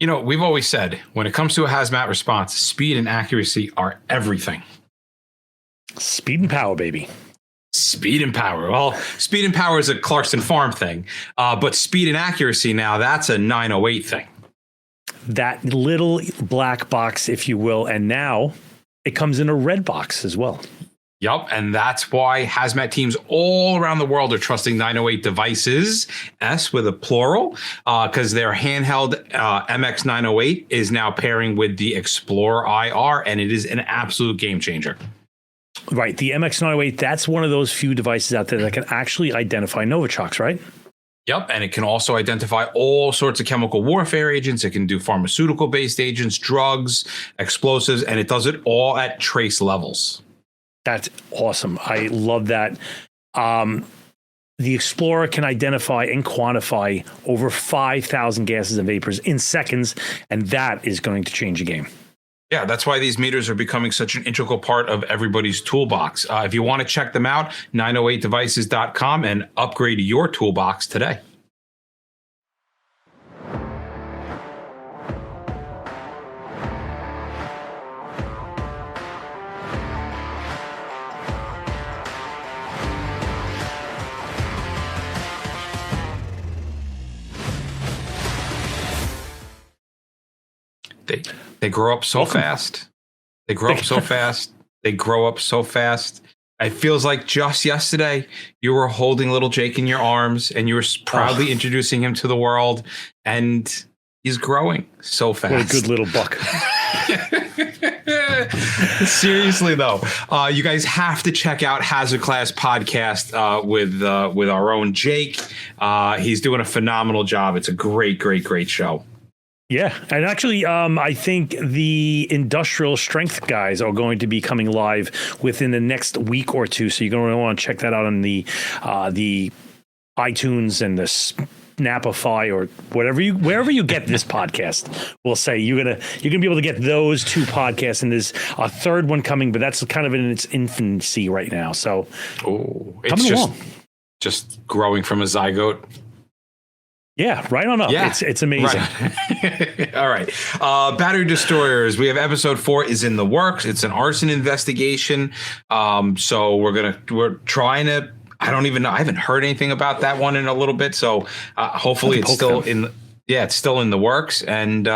You know, we've always said when it comes to a hazmat response, speed and accuracy are everything. Speed and power, baby. Speed and power. Well, speed and power is a Clarkson Farm thing, but speed and accuracy now, that's a 908 thing. That little black box, if you will, and now it comes in a red box as well. Yep, and that's why hazmat teams all around the world are trusting 908 devices, S with a plural, because their handheld MX908 is now pairing with the Explorer IR, and it is an absolute game changer. Right, the MX908, that's one of those few devices out there that can actually identify Novichokes, right? Yep, and it can also identify all sorts of chemical warfare agents. It can do pharmaceutical-based agents, drugs, explosives, and it does it all at trace levels. That's awesome. I love that. The Explorer can identify and quantify over 5,000 gases and vapors in seconds, and that is going to change the game. Yeah, that's why these meters are becoming such an integral part of everybody's toolbox. If you want to check them out, 908devices.com and upgrade your toolbox today. They grow up so fast. They grow up so fast. They grow up so fast. It feels like just yesterday you were holding little Jake in your arms and you were proudly introducing him to the world, and he's growing so fast. What a good little buck. Seriously, though, you guys have to check out Hazard Class Podcast with our own Jake. He's doing a phenomenal job. It's a great, great, great show. Yeah, and actually, I think the industrial strength guys are going to be coming live within the next week or two. So you're going to want to check that out on the iTunes and the Snapify or wherever you get this podcast. We'll say you're gonna be able to get those two podcasts, and there's a third one coming, but that's kind of in its infancy right now. So it's just growing from a zygote. Yeah, right on up. Yeah, it's amazing. Right. All right. Battery destroyers. We have episode 4 is in the works. It's an arson investigation. So we're trying to, I don't even know. I haven't heard anything about that one in a little bit. So hopefully it's still it's still in the works, and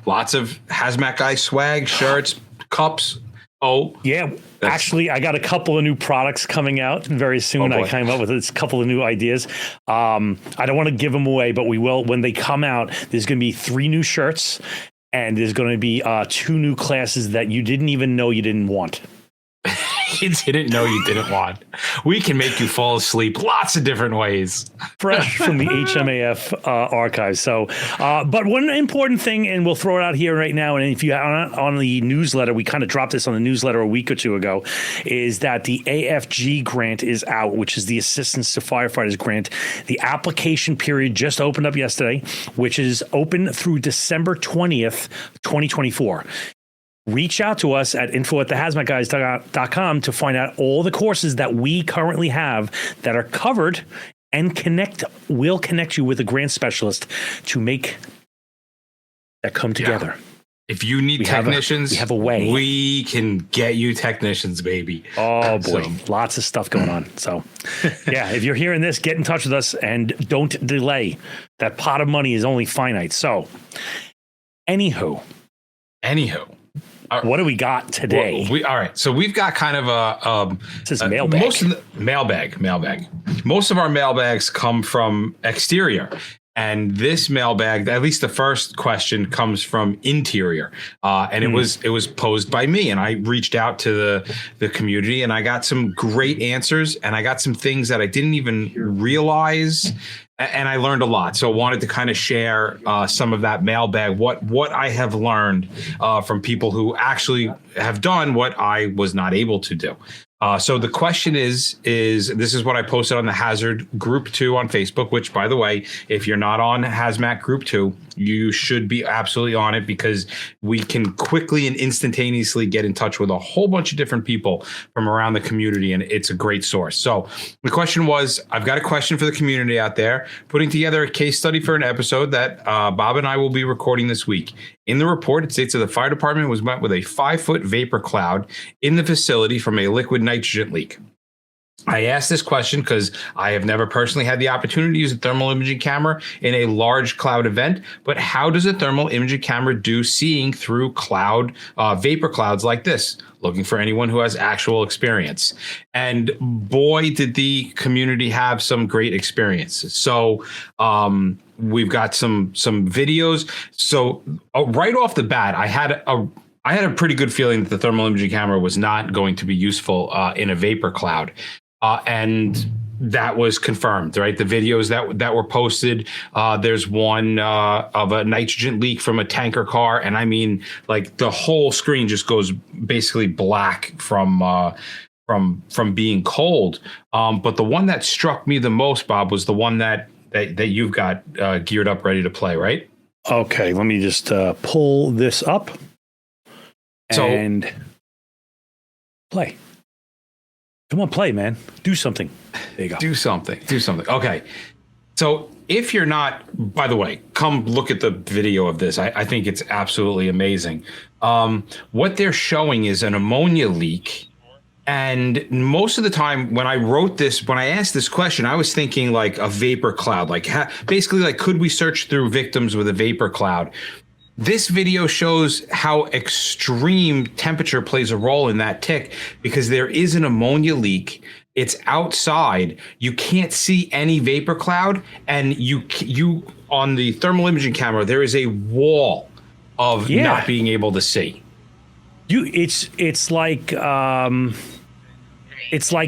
lots of hazmat guy swag, shirts, cups. Oh, yeah. Actually, I got a couple of new products coming out very soon. I came up with a couple of new ideas. I don't want to give them away, but we will. When they come out, there's going to be 3 new shirts, and there's going to be 2 new classes that you didn't even know you didn't want. You didn't know you didn't want. We can make you fall asleep lots of different ways. Fresh from the HMAF archive. So, but one important thing, and we'll throw it out here right now, and if you are on the newsletter, we kind of dropped this on the newsletter a week or two ago, is that the AFG grant is out, which is the Assistance to Firefighters grant. The application period just opened up yesterday, which is open through December 20th, 2024. Reach out to us at info@thehazmatguys.com to find out all the courses that we currently have that are covered, and we'll connect you with a grant specialist to make that come together. Yeah. If you need technicians, we have a way. We can get you technicians, baby. Oh, boy. Lots of stuff going on. So, yeah, if you're hearing this, get in touch with us and don't delay. That pot of money is only finite. So, anywho. What do we got today? All right. So we've got kind of this is mailbag. Mailbag. Most of our mailbags come from exterior. And this mailbag, at least the first question, comes from interior. And it was posed by me. And I reached out to the community, and I got some great answers. And I got some things that I didn't even realize. And I learned a lot. So I wanted to kind of share some of that mailbag, what I have learned from people who actually have done what I was not able to do. So the question is this is what I posted on the Hazard Group 2 on Facebook, which, by the way, if you're not on Hazmat Group 2, you should be absolutely on it, because we can quickly and instantaneously get in touch with a whole bunch of different people from around the community, and it's a great source. So the question was, I've got a question for the community out there, putting together a case study for an episode that Bob and I will be recording this week. In the report, it states that the fire department was met with a 5-foot vapor cloud in the facility from a liquid nitrogen leak. I asked this question because I have never personally had the opportunity to use a thermal imaging camera in a large cloud event, but how does a thermal imaging camera do seeing through vapor clouds like this? Looking for anyone who has actual experience. And boy, did the community have some great experiences. So we've got some videos. So right off the bat, I had a pretty good feeling that the thermal imaging camera was not going to be useful in a vapor cloud. And that was confirmed, right? The videos that were posted, there's one of a nitrogen leak from a tanker car. And I mean, like, the whole screen just goes basically black from being cold. But the one that struck me the most, Bob, was the one that you've got geared up, ready to play, right? Okay, let me just pull this up and play. Come on, play, man. Do something. There you go. Do something. Okay. So if you're not, by the way, come look at the video of this. I think it's absolutely amazing. What they're showing is an ammonia leak. And most of the time when I asked this question, I was thinking like a vapor cloud, basically like, could we search through victims with a vapor cloud? This video shows how extreme temperature plays a role in that tick, because there is an ammonia leak. It's outside. You can't see any vapor cloud, and you on the thermal imaging camera, there is a wall of not being able to see. It's like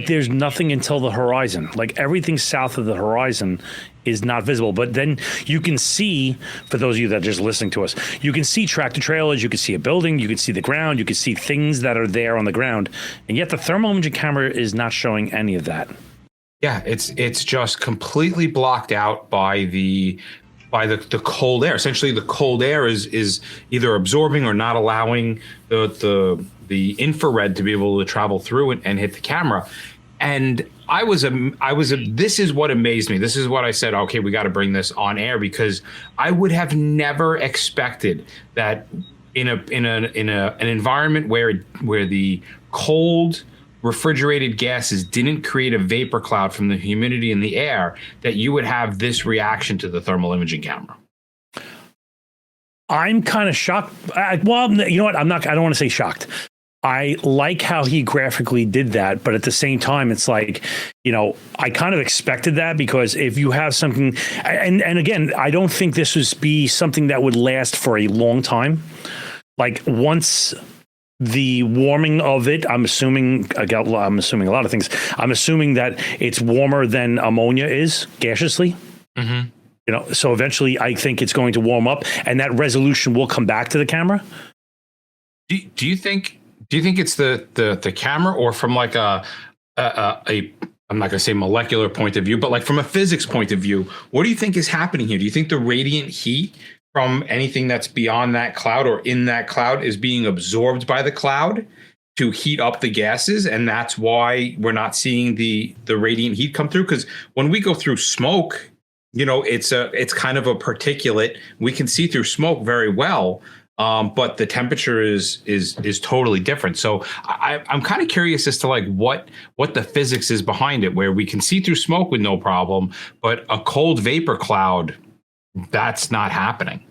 there's nothing until the horizon. Like, everything south of the horizon is not visible. But then you can see, for those of you that are just listening to us, you can see tractor trailers, you can see a building, you can see the ground, you can see things that are there on the ground. And yet the thermal imaging camera is not showing any of that. Yeah, it's just completely blocked out by the cold air. Essentially, the cold air is either absorbing or not allowing the infrared to be able to travel through and hit the camera. And this is what amazed me. This is what I said, okay, we got to bring this on air, because I would have never expected that in an environment where the cold refrigerated gases didn't create a vapor cloud from the humidity in the air, that you would have this reaction to the thermal imaging camera. I'm kind of shocked. Well, you know what? I don't want to say shocked. I like how he graphically did that, but at the same time, it's like, I kind of expected that, because if you have something, and again, I don't think this would be something that would last for a long time. Like, once the warming of it, I'm assuming a lot of things. I'm assuming that it's warmer than ammonia is gaseously. Mm-hmm. So eventually, I think it's going to warm up, and that resolution will come back to the camera. Do you think it's the camera, or from like a I'm not going to say molecular point of view, but like from a physics point of view, what do you think is happening here? Do you think the radiant heat from anything that's beyond that cloud or in that cloud is being absorbed by the cloud to heat up the gases, and that's why we're not seeing the radiant heat come through? Because when we go through smoke, it's kind of a particulate. We can see through smoke very well. But the temperature is totally different. So I'm kind of curious as to like what the physics is behind it, where we can see through smoke with no problem, but a cold vapor cloud, that's not happening.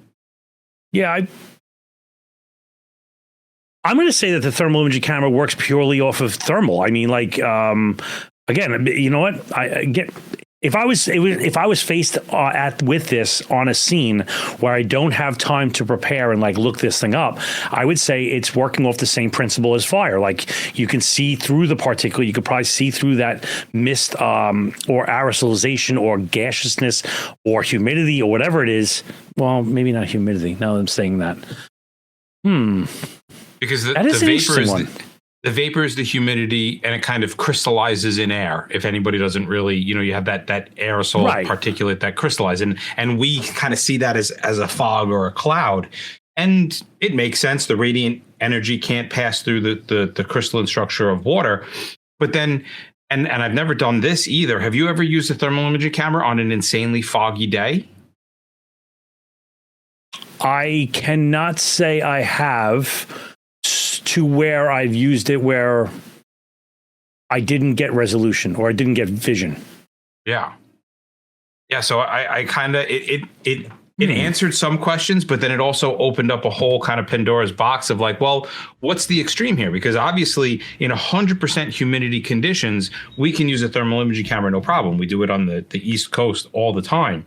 Yeah, I'm going to say that the thermal imaging camera works purely off of thermal. I mean, like, again, you know what? If I was faced with this on a scene where I don't have time to prepare and like look this thing up, I would say it's working off the same principle as fire. Like, you can see through the particle, you could probably see through that mist or aerosolization or gaseousness or humidity or whatever it is. Well, maybe not humidity. Now that I'm saying that. Because the that is vapor is one. The vapor is the humidity, and it kind of crystallizes in air. If anybody doesn't really, you have that aerosol particulate that crystallizes, and we kind of see that as a fog or a cloud. And it makes sense. The radiant energy can't pass through the crystalline structure of water. But then, and I've never done this either. Have you ever used a thermal imaging camera on an insanely foggy day? I cannot say I have, to where I've used it where I didn't get resolution or I didn't get vision. Yeah. So I kind of, it answered some questions, but then it also opened up a whole kind of Pandora's box of like, well, what's the extreme here? Because obviously in 100% humidity conditions, we can use a thermal imaging camera, no problem. We do it on the East Coast all the time.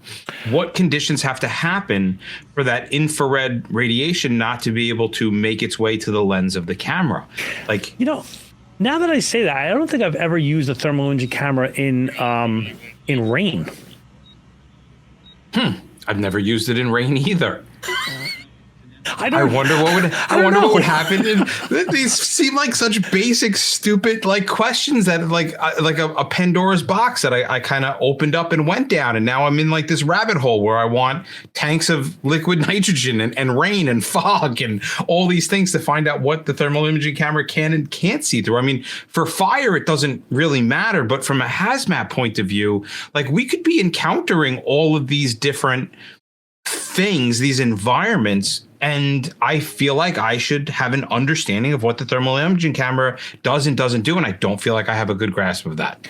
What conditions have to happen for that infrared radiation not to be able to make its way to the lens of the camera? Like, now that I say that, I don't think I've ever used a thermal imaging camera in rain. I've never used it in rain either. I wonder what would happen. And these seem like such basic, stupid questions that like a Pandora's box that I kind of opened up and went down, and now I'm in like this rabbit hole where I want tanks of liquid nitrogen and rain and fog and all these things to find out what the thermal imaging camera can and can't see through. I mean, for fire, it doesn't really matter, but from a hazmat point of view, like we could be encountering all of these different things, these environments. And I feel like I should have an understanding of what the thermal imaging camera does and doesn't do. And I don't feel like I have a good grasp of that.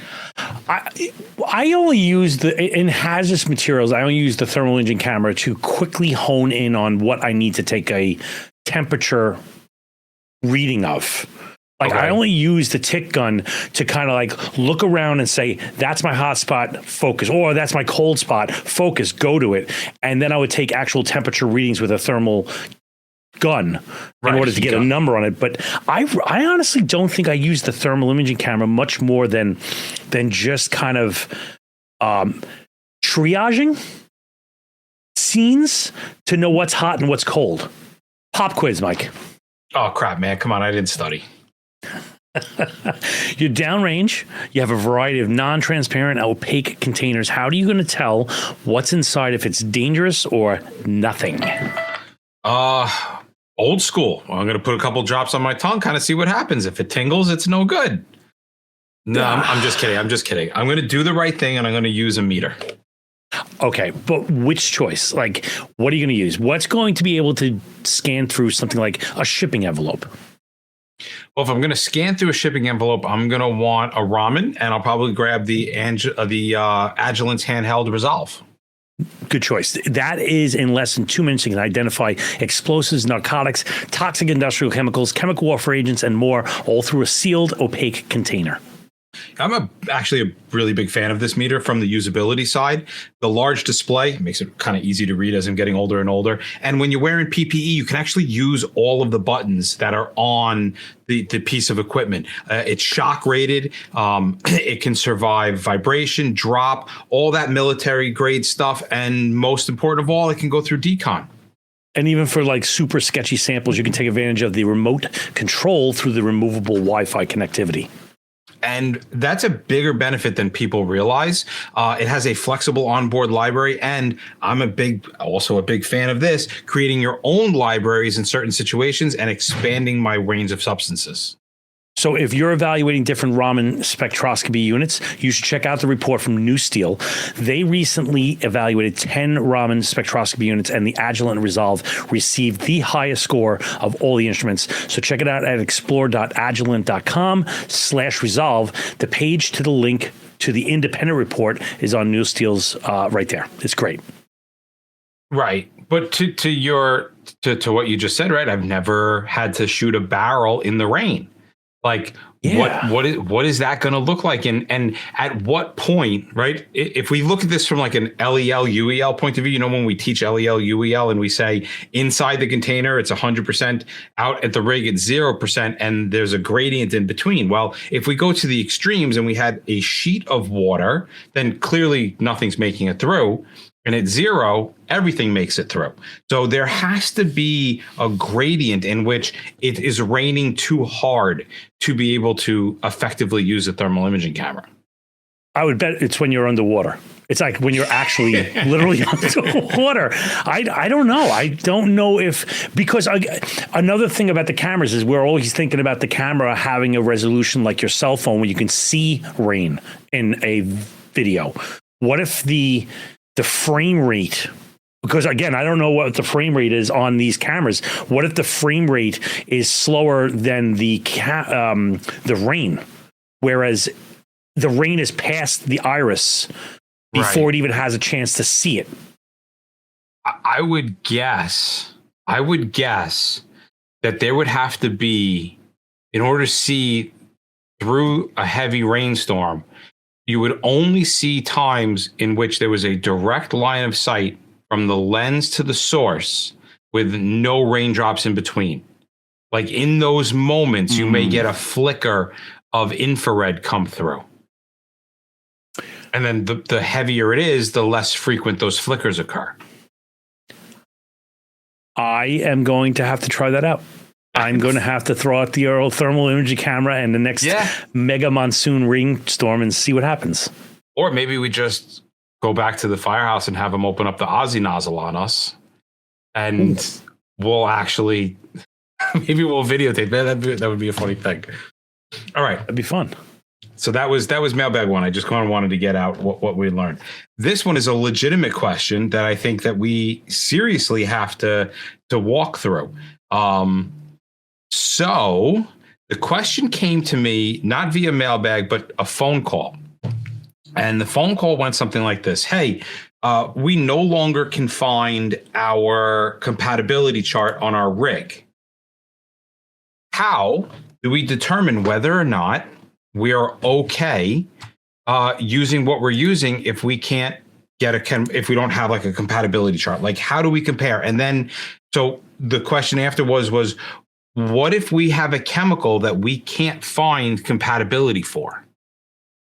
I only use in hazardous materials, I only use the thermal imaging camera to quickly hone in on what I need to take a temperature reading of. I only use the tick gun to kind of look around and say, that's my hot spot, focus, or that's my cold spot, focus, go to it. And then I would take actual temperature readings with a thermal gun in order to get a number on it. But I honestly don't think I use the thermal imaging camera much more than just kind of triaging scenes to know what's hot and what's cold. Pop quiz, Mike. Oh, crap, man. Come on. I didn't study. You're downrange. You have a variety of non-transparent, opaque containers. How are you going to tell what's inside if it's dangerous or nothing? Old school. Well, I'm going to put a couple drops on my tongue, kind of see what happens. If it tingles, it's no good. No, I'm just kidding. I'm going to do the right thing, and I'm going to use a meter. Okay, but which choice? What are you going to use? What's going to be able to scan through something like a shipping envelope? Well, if I'm going to scan through a shipping envelope, I'm going to want a Raman, and I'll probably grab the Agilent's handheld Resolve. Good choice. That is in less than 2 minutes. You can identify explosives, narcotics, toxic industrial chemicals, chemical warfare agents, and more, all through a sealed, opaque container. I'm actually a really big fan of this meter from the usability side. The large display makes it kind of easy to read as I'm getting older and older. And when you're wearing PPE, you can actually use all of the buttons that are on the piece of equipment. It's shock rated. It can survive vibration, drop, all that military grade stuff. And most important of all, it can go through decon. And even for super sketchy samples, you can take advantage of the remote control through the removable Wi-Fi connectivity. And that's a bigger benefit than people realize. It has a flexible onboard library, and I'm also a big fan of this, creating your own libraries in certain situations and expanding my range of substances. So if you're evaluating different Raman spectroscopy units, you should check out the report from New Steel. They recently evaluated 10 Raman spectroscopy units, and the Agilent Resolve received the highest score of all the instruments. So check it out at explore.agilent.com/resolve. The page to the link to the independent report is on New Steel's right there. It's great. Right. But to what you just said, right? I've never had to shoot a barrel in the rain. What is that going to look like? And at what point, right? If we look at this from like an LEL, UEL point of view, when we teach LEL, UEL, and we say inside the container, it's 100%, out at the rig, it's 0%, and there's a gradient in between. Well, if we go to the extremes and we had a sheet of water, then clearly nothing's making it through. And at 0, everything makes it through. So there has to be a gradient in which it is raining too hard to be able to effectively use a thermal imaging camera. I would bet it's when you're underwater. It's like when you're actually literally underwater. I don't know. I don't know because another thing about the cameras is we're always thinking about the camera having a resolution like your cell phone where you can see rain in a video. What if the frame rate, because again, I don't know what the frame rate is on these cameras. What if the frame rate is slower than the rain, whereas the rain is past the iris before it even has a chance to see it? I would guess that there would have to be, in order to see through a heavy rainstorm, you would only see times in which there was a direct line of sight from the lens to the source with no raindrops in between. Like in those moments, you may get a flicker of infrared come through. And then the heavier it is, the less frequent those flickers occur. I am going to have to try that out. I'm going to have to throw out the old thermal imaging camera and the next mega monsoon rainstorm and see what happens. Or maybe we just go back to the firehouse and have them open up the Aussie nozzle on us. And we'll actually, maybe we'll videotape that. That would be a funny thing. All right. That'd be fun. So that was Mailbag 1. I just kind of wanted to get out what we learned. This one is a legitimate question that I think that we seriously have to walk through. So the question came to me, not via Mailbag, but a phone call. And the phone call went something like this. Hey, we no longer can find our compatibility chart on our rig. How do we determine whether or not we are okay using what we're using if we can't if we don't have like a compatibility chart? Like, how do we compare? And then, so the question after was, what if we have a chemical that we can't find compatibility for?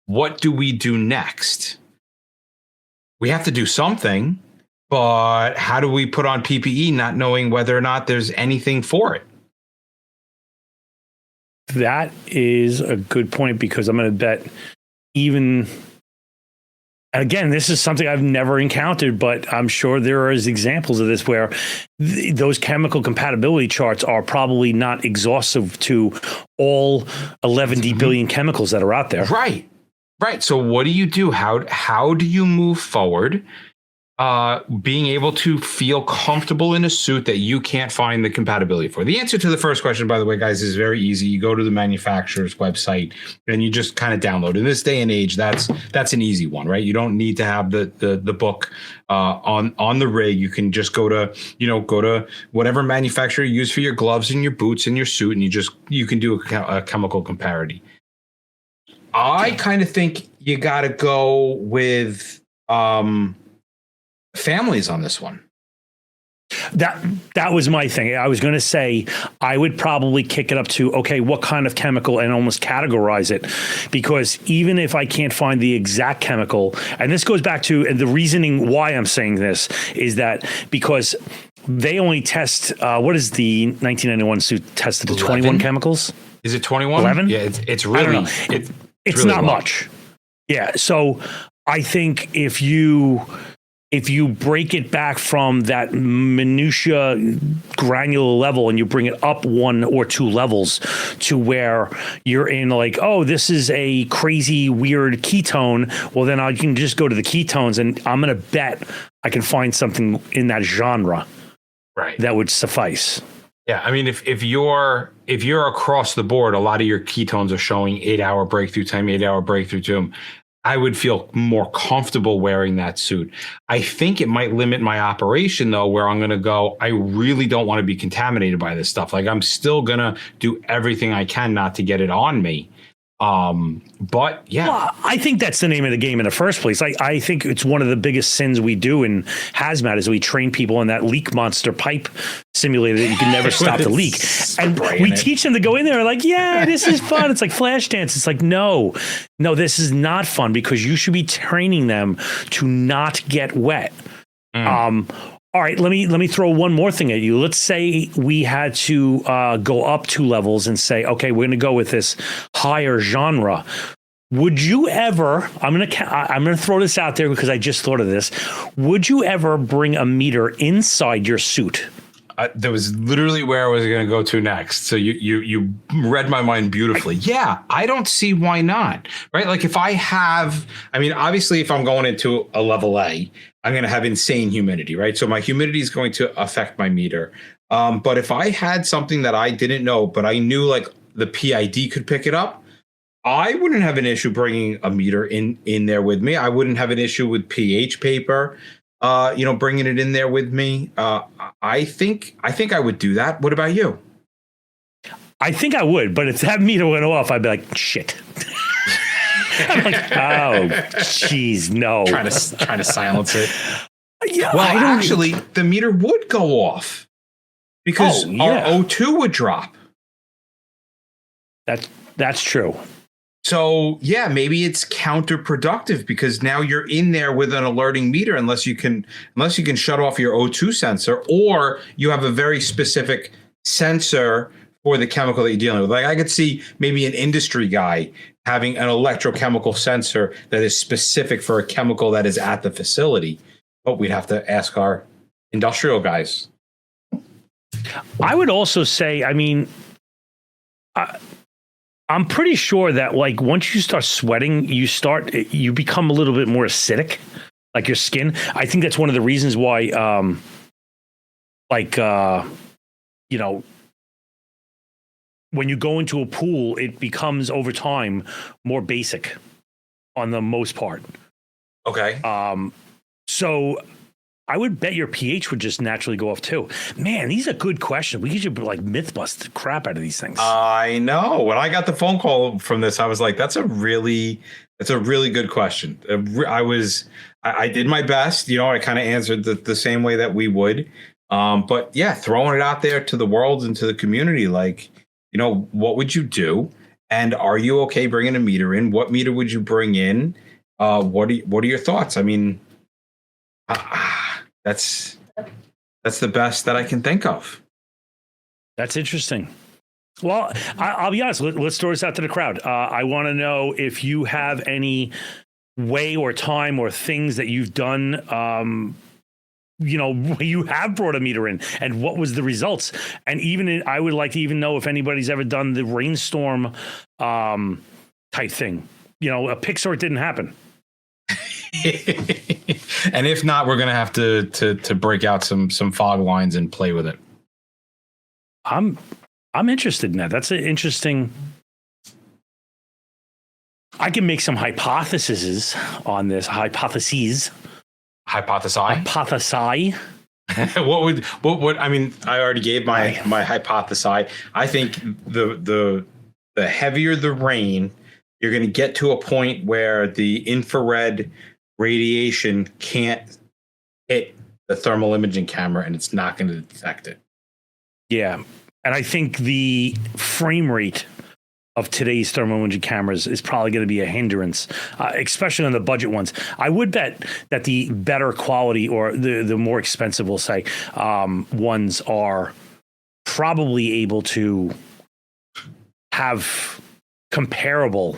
What do we do next? We have to do something, but how do we put on PPE not knowing whether or not there's anything for it? That is a good point, because I'm going to bet even, again, this is something I've never encountered, but I'm sure there is examples of this where those chemical compatibility charts are probably not exhaustive to all 11 billion chemicals that are out there. Right. So what do you do? How do you move forward? Being able to feel comfortable in a suit that you can't find the compatibility for. The answer to the first question, by the way, guys, is very easy. You go to the manufacturer's website and you just kind of download. In this day and age, that's an easy one, right? You don't need to have the book on the rig. You can just go to whatever manufacturer you use for your gloves and your boots and your suit, and you can do a chemical comparity. I kind of think you got to go with families on this one. That was my thing. I was going to say I would probably kick it up to, okay, what kind of chemical, and almost categorize it, because even if I can't find the exact chemical, and this goes back to the reasoning why I'm saying this is that because they only test what is the 1991 suit tested to 21 chemicals? Is it 21? 11? Yeah, it's really, I don't know. It's really not low. much. Yeah. So I think if you break it back from that minutia granular level and you bring it up 1 or 2 levels to where you're in like, oh, this is a crazy weird ketone. Well, then I can just go to the ketones and I'm going to bet I can find something in that genre. Right. That would suffice. Yeah, I mean, if you're across the board, a lot of your ketones are showing 8-hour breakthrough time, 8-hour breakthrough time. I would feel more comfortable wearing that suit. I think it might limit my operation, though, where I'm going to go, I really don't want to be contaminated by this stuff. Like, I'm still going to do everything I can not to get it on me. But yeah, well, I think that's the name of the game in the first place. I think it's one of the biggest sins we do in hazmat is we train people in that leak monster pipe simulator that you can never stop the leak. And we teach them to go in there like, yeah, this is fun. It's like flash dance. It's like, no, this is not fun, because you should be training them to not get wet. All right, let me throw one more thing at you. Let's say we had to go up 2 levels and say, okay, we're going to go with this higher genre. Would you ever? I'm gonna throw this out there because I just thought of this. Would you ever bring a meter inside your suit? That was literally where I was going to go to next. So you read my mind beautifully. Yeah, I don't see why not. Right? Like if I have, I mean, obviously, if I'm going into a level A, I'm going to have insane humidity, right? So my humidity is going to affect my meter. But if I had something that I didn't know, but I knew like the PID could pick it up, I wouldn't have an issue bringing a meter in there with me. I wouldn't have an issue with pH paper, bringing it in there with me. I think I would do that. What about you? I think I would, but if that meter went off, I'd be like, shit. I'm like, oh, jeez, no. Trying to silence it. Yeah, well, actually, the meter would go off because our O2 would drop. That's true. So, yeah, maybe it's counterproductive because now you're in there with an alerting meter unless you can shut off your O2 sensor, or you have a very specific sensor for the chemical that you're dealing with. Like I could see maybe an industry guy having an electrochemical sensor that is specific for a chemical that is at the facility. But we'd have to ask our industrial guys. I would also say, I mean, I'm pretty sure that like once you start sweating, you become a little bit more acidic, like your skin. I think that's one of the reasons why, when you go into a pool, it becomes over time more basic on the most part. Okay. So I would bet your pH would just naturally go off too. Man, these are good questions. We could like myth bust the crap out of these things. I know. When I got the phone call from this, I was like, that's a really good question. I did my best. I kind of answered the same way that we would. But yeah, throwing it out there to the world and to the community, like, what would you do? And are you okay bringing a meter in? What meter would you bring in? What are your thoughts? I mean, that's the best that I can think of. That's interesting. Well, I'll be honest. Let's throw this out to the crowd. I want to know if you have any way or time or things that you've done, you have brought a meter in, and what was the results? And I would like to even know if anybody's ever done the rainstorm type thing. A Pixar, it didn't happen. And if not, we're gonna have to break out some fog lines and play with it. I'm interested in that. That's an interesting. I can make some hypotheses on this. Hypothesize. What I mean, I already gave my hypothesize. I think the heavier the rain, you're going to get to a point where the infrared radiation can't hit the thermal imaging camera and it's not going to detect it. Yeah. And I think the frame rate of today's thermal imaging cameras is probably going to be a hindrance, especially on the budget ones. I would bet that the better quality or the more expensive, we'll say, ones are probably able to have comparable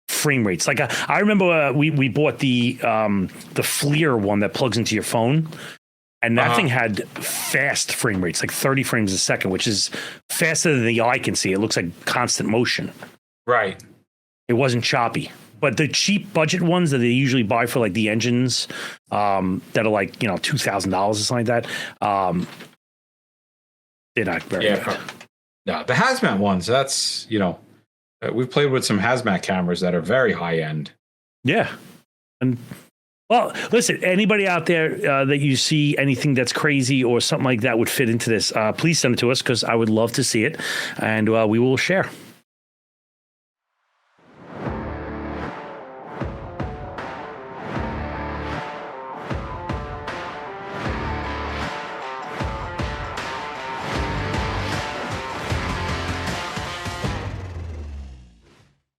frame rates. Like I remember we bought the FLIR one that plugs into your phone, and that thing had fast frame rates, like 30 frames a second, which is faster than the eye can see. It looks like constant motion. Right. It wasn't choppy. But the cheap budget ones that they usually buy for like the engines that are like, $2,000 or something like that, they're not very good. No, the hazmat ones, that's, we've played with some hazmat cameras that are very high end. Yeah. And well, listen, anybody out there that you see anything that's crazy or something like that would fit into this, please send it to us because I would love to see it, and we will share.